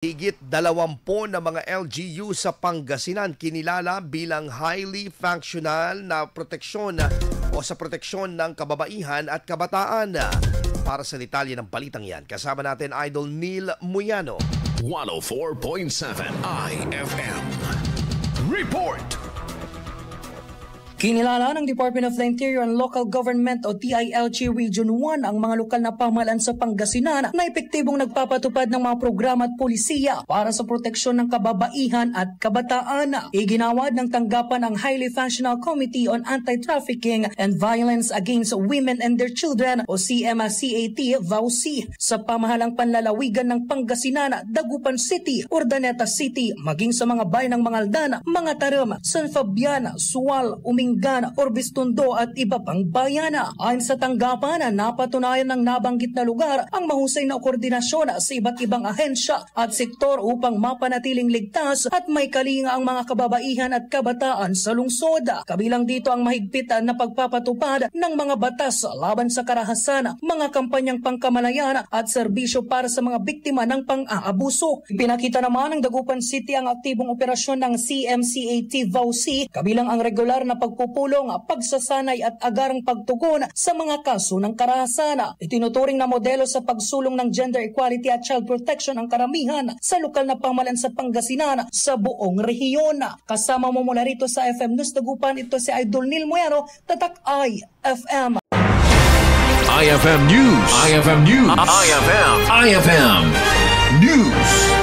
Higit 20 na mga LGU sa Pangasinan kinilala bilang highly functional na proteksyon o sa proteksyon ng kababaihan at kabataan. Para sa detalye ng balitang yan, kasama natin Idol Neil Muyano. 104.7 IFM Report. Kinilala ng Department of the Interior and Local Government o DILG Region 1 ang mga lokal na pamahalaan sa Pangasinan na epektibong nagpapatupad ng mga programa at polisiya para sa proteksyon ng kababaihan at kabataan. Iginawad ng tanggapan ang Highly Functional Committee on Anti-Trafficking and Violence Against Women and Their Children o CMACAT-VAUC sa pamahalang panlalawigan ng Pangasinan, Dagupan City, Urdaneta City, maging sa mga bayan ng Mangaldan, Mga Taram, San Fabian, Sual, Orbistondo at iba pang bayan. Ayon sa tanggapan, napatunayan ng nabanggit na lugar ang mahusay na koordinasyon sa iba't ibang ahensya at sektor upang mapanatiling ligtas at may kalinga ang mga kababaihan at kabataan sa lungsod. Kabilang dito ang mahigpit na pagpapatupad ng mga batas laban sa karahasan, mga kampanyang pangkamalayan at serbisyo para sa mga biktima ng pang-aabuso. Pinakita naman ng Dagupan City ang aktibong operasyon ng CMCAT-VAUC kabilang ang regular na pagpupulong, pagsasanay at agarang pagtugon sa mga kaso ng karahasan. Itinuturing na modelo sa pagsulong ng gender equality at child protection ang karamihan sa lokal na pamahalaan sa Pangasinan sa buong rehiyon. Kasama mo mula rito sa FM News Dagupan, ito si Idol Neil Muyano, Tatak IFM. IFM News. IFM News. IFM News.